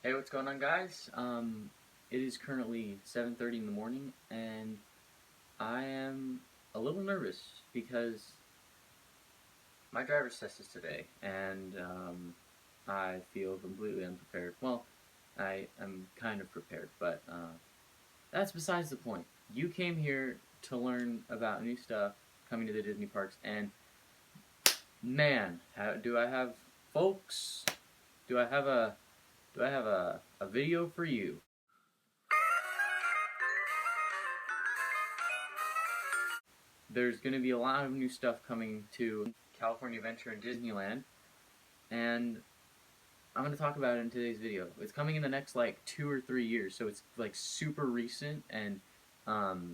Hey, what's going on, guys? It is currently 7:30 in the morning, and I am a little nervous because my driver's test is today, and I feel completely unprepared. Well, I am kind of prepared, but that's besides the point. You came here to learn about new stuff coming to the Disney parks, and man, do I have folks? Do I have a a video for you? There's going to be a lot of new stuff coming to California Adventure and Disneyland, and I'm going to talk about it in today's video. It's coming in the next like 2 or 3 years, so it's like super recent, and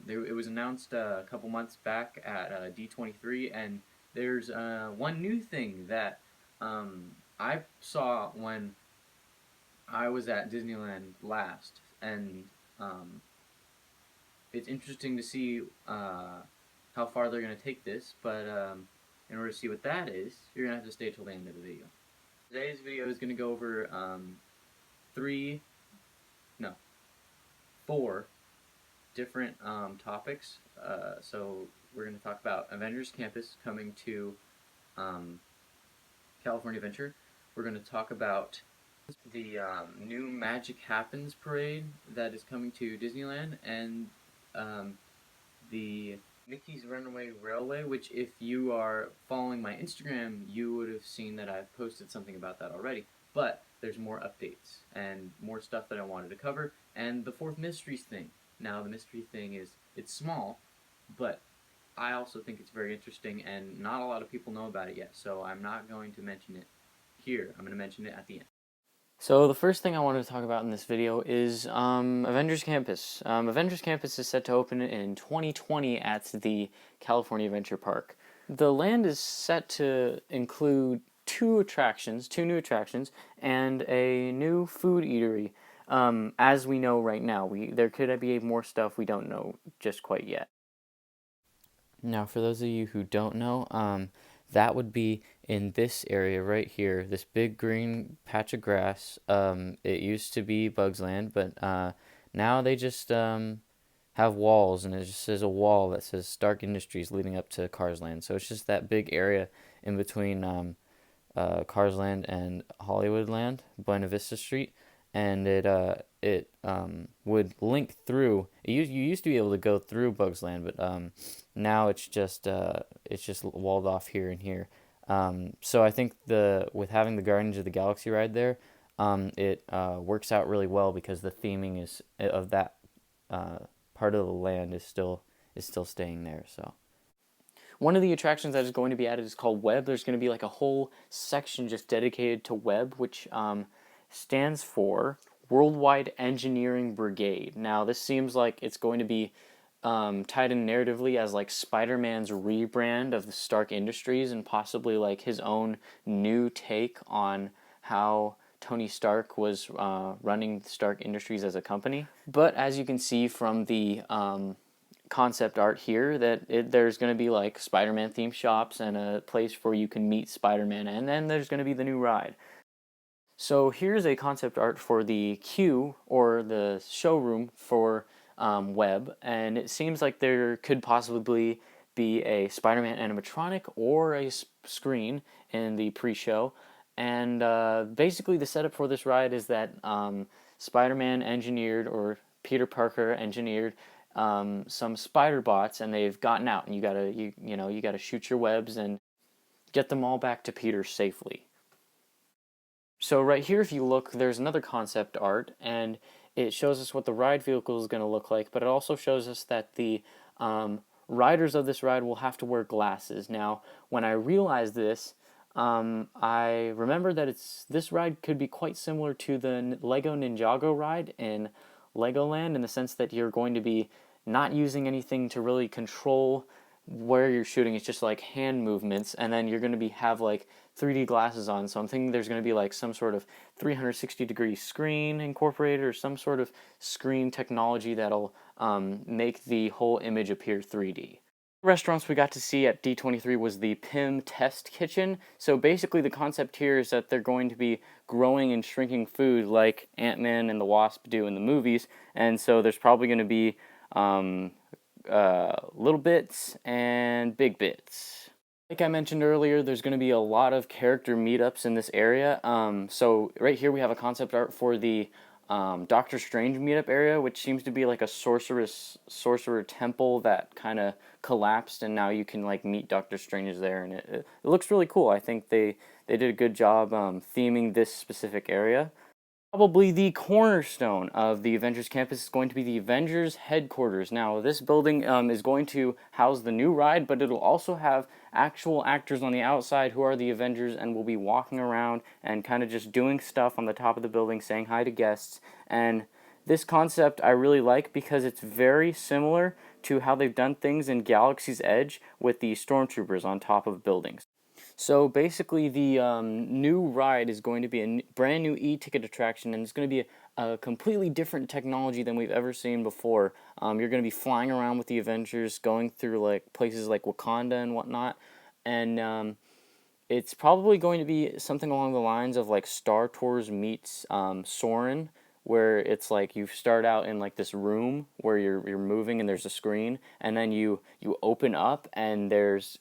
it was announced a couple months back at D23, and there's one new thing that I saw when I was at Disneyland last, and um, it's interesting to see how far they're going to take this, but in order to see what that is, you're going to have to stay till the end of the video. Today's video is going to go over four different topics. So we're going to talk about Avengers Campus coming to California Adventure. We're going to talk about the new Magic Happens parade that is coming to Disneyland, and the Mickey's Runaway Railway, which if you are following my Instagram, you would have seen that I've posted something about that already. But there's more updates and more stuff that I wanted to cover, and the fourth mysteries thing. Now the mystery thing it's small, but I also think it's very interesting, and not a lot of people know about it yet, so I'm not going to mention it here. I'm going to mention it at the end. So the first thing I wanted to talk about in this video is Avengers Campus. Avengers Campus is set to open in 2020 at the California Adventure Park. The land is set to include two new attractions, and a new food eatery. As we know right now, there could be more stuff we don't know just quite yet. Now, for those of you who don't know, that would be in this area right here, this big green patch of grass. It used to be Bugs Land, but now they just have walls, and it just says a wall that says Stark Industries leading up to Cars Land. So it's just that big area in between Cars Land and Hollywood Land, Buena Vista Street, and it would link through. You used to be able to go through Bugs Land, but now it's just walled off here and here. So I think with having the Guardians of the Galaxy ride there, it works out really well because the theming of that part of the land is still staying there. So one of the attractions that is going to be added is called Webb. There's going to be like a whole section just dedicated to Webb, which stands for Worldwide Engineering Brigade. Now, this seems like it's going to be tied in narratively as like Spider-Man's rebrand of the Stark Industries, and possibly like his own new take on how Tony Stark was running Stark Industries as a company. But as you can see from the concept art here, that there's going to be like Spider-Man themed shops and a place where you can meet Spider-Man, and then there's going to be the new ride. So here's a concept art for the queue, or the showroom for Webb, and it seems like there could possibly be a Spider-Man animatronic or a screen in the pre-show. And basically the setup for this ride is that Spider-Man engineered, or Peter Parker engineered, some spider bots, and they've gotten out, and you gotta shoot your webs and get them all back to Peter safely. So right here, if you look, there's another concept art, and it shows us what the ride vehicle is going to look like, but it also shows us that the riders of this ride will have to wear glasses. Now, when I realized this, I remembered that this ride could be quite similar to the Lego Ninjago ride in Legoland, in the sense that you're going to be not using anything to really control where you're shooting. It's just like hand movements, and then you're going to have like 3D glasses on. So I'm thinking there's going to be like some sort of 360-degree screen incorporated, or some sort of screen technology that'll make the whole image appear 3D. Restaurants we got to see at D23 was the PIM Test Kitchen. So basically, the concept here is that they're going to be growing and shrinking food like Ant-Man and the Wasp do in the movies, and so there's probably going to be um, little bits and big bits. Like I mentioned earlier, there's going to be a lot of character meetups in this area. So right here we have a concept art for the Doctor Strange meetup area, which seems to be like a sorcerer temple that kind of collapsed, and now you can like meet Doctor Strange there, and it looks really cool. I think they did a good job theming this specific area. Probably the cornerstone of the Avengers Campus is going to be the Avengers Headquarters. Now, this building is going to house the new ride, but it'll also have actual actors on the outside who are the Avengers and will be walking around and kind of just doing stuff on the top of the building, saying hi to guests. And this concept I really like because it's very similar to how they've done things in Galaxy's Edge with the stormtroopers on top of buildings. So basically, the new ride is going to be a brand new e-ticket attraction, and it's going to be a completely different technology than we've ever seen before. You're going to be flying around with the Avengers, going through like places like Wakanda and whatnot, and it's probably going to be something along the lines of like Star Tours meets Soarin', where it's like you start out in like this room where you're moving and there's a screen, and then you open up and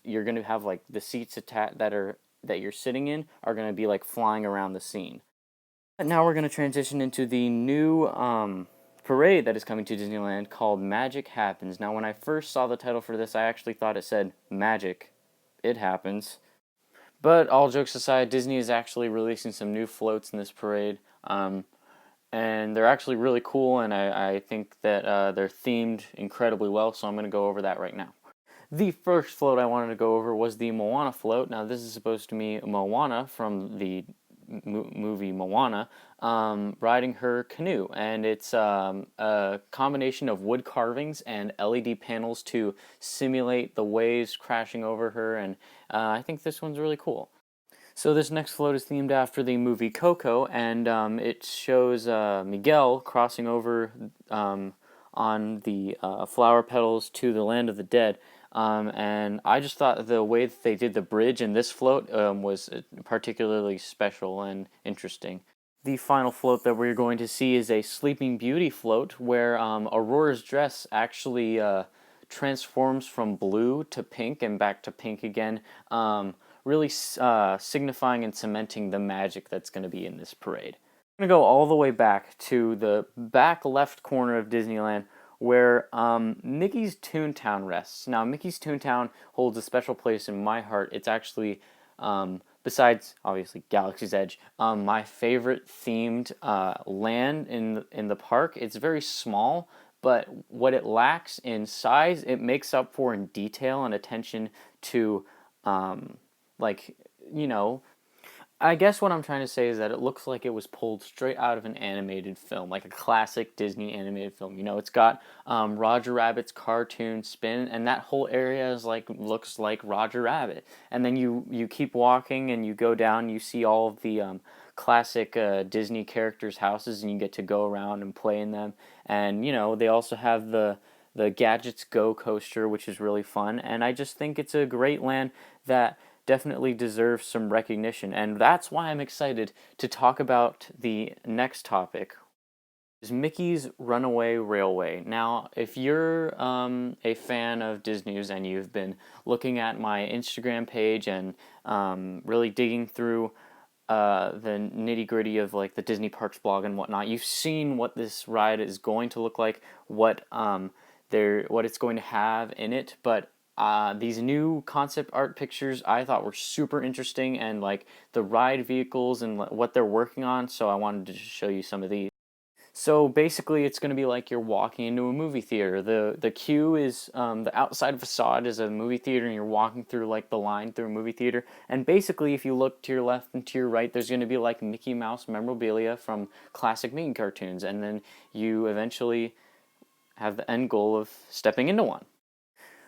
you're gonna have like the seats that you're sitting in are gonna be like flying around the scene. And now we're gonna transition into the new parade that is coming to Disneyland called Magic Happens. Now, when I first saw the title for this, I actually thought it said Magic. It happens. But all jokes aside, Disney is actually releasing some new floats in this parade, and they're actually really cool, and I think that they're themed incredibly well, so I'm going to go over that right now. The first float I wanted to go over was the Moana Float. Now, this is supposed to be Moana from the movie Moana, riding her canoe, and it's a combination of wood carvings and LED panels to simulate the waves crashing over her, and I think this one's really cool. So this next float is themed after the movie Coco, and it shows Miguel crossing over on the flower petals to the land of the dead. And I just thought the way that they did the bridge in this float was particularly special and interesting. The final float that we're going to see is a Sleeping Beauty float, where Aurora's dress actually transforms from blue to pink and back to pink again, really signifying and cementing the magic that's going to be in this parade. I'm going to go all the way back to the back left corner of Disneyland, where Mickey's Toontown rests. Now, Mickey's Toontown holds a special place in my heart. It's actually, besides obviously Galaxy's Edge, my favorite themed land in the park. It's very small, but what it lacks in size, it makes up for in detail and attention to, like, you know, I guess what I'm trying to say is that it looks like it was pulled straight out of an animated film, like a classic Disney animated film. You know, it's got Roger Rabbit's cartoon spin, and that whole area is like looks like Roger Rabbit. And then you keep walking, and you go down, and you see all of the classic Disney characters' houses, and you get to go around and play in them. And you know, they also have the Gadgets Go coaster, which is really fun. And I just think it's a great land that definitely deserves some recognition, and that's why I'm excited to talk about the next topic, is Mickey's Runaway Railway. Now, if you're a fan of DisNews and you've been looking at my Instagram page and really digging through the nitty gritty of like the Disney Parks blog and whatnot, you've seen what this ride is going to look like, what it's going to have in it, but these new concept art pictures I thought were super interesting, and like the ride vehicles and what they're working on, so I wanted to show you some of these. So basically, it's going to be like you're walking into a movie theater. The queue is the outside facade is a movie theater, and you're walking through like the line through a movie theater. And basically, if you look to your left and to your right, there's going to be like Mickey Mouse memorabilia from classic Mickey cartoons, and then you eventually have the end goal of stepping into one.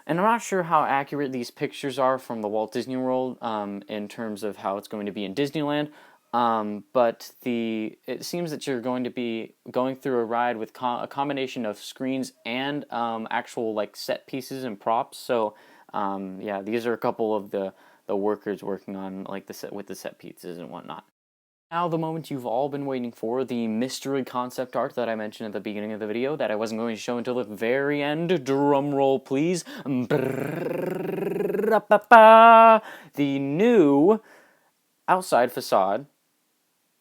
And I'm not sure how accurate these pictures are from the Walt Disney World in terms of how it's going to be in Disneyland, but it seems that you're going to be going through a ride with a combination of screens and actual like set pieces and props. So Yeah, these are a couple of the workers working on like the set with the set pizzas and whatnot. Now the moment you've all been waiting for, the mystery concept art that I mentioned at the beginning of the video that I wasn't going to show until the very end. Drum roll, please. The new Outside Facade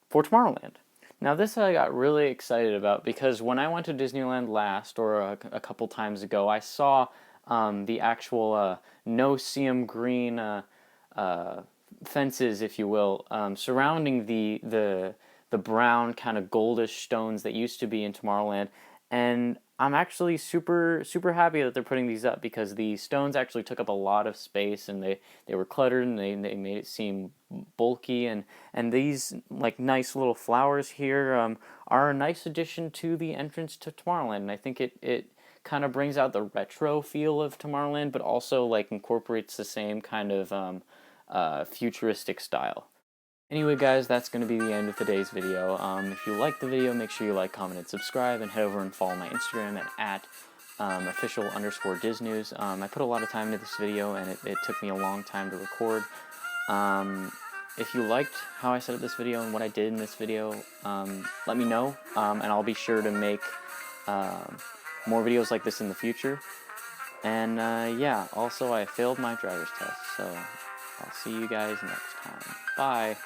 for Tomorrowland. Now this I got really excited about because when I went to Disneyland last, or a couple times ago, I saw the actual no-seam green fences, if you will, surrounding the brown kind of goldish stones that used to be in Tomorrowland, and I'm actually super happy that they're putting these up because the stones actually took up a lot of space and they were cluttered and they made it seem bulky, and these like nice little flowers here are a nice addition to the entrance to Tomorrowland, and I think it kind of brings out the retro feel of Tomorrowland, but also like incorporates the same kind of futuristic style. Anyway, guys, that's going to be the end of today's video. If you liked the video, make sure you like, comment, and subscribe, and head over and follow my Instagram at official_DisNews. I put a lot of time into this video, and it took me a long time to record. If you liked how I set up this video and what I did in this video, let me know, and I'll be sure to make more videos like this in the future. And yeah, also I failed my driver's test, so I'll see you guys next time. Bye!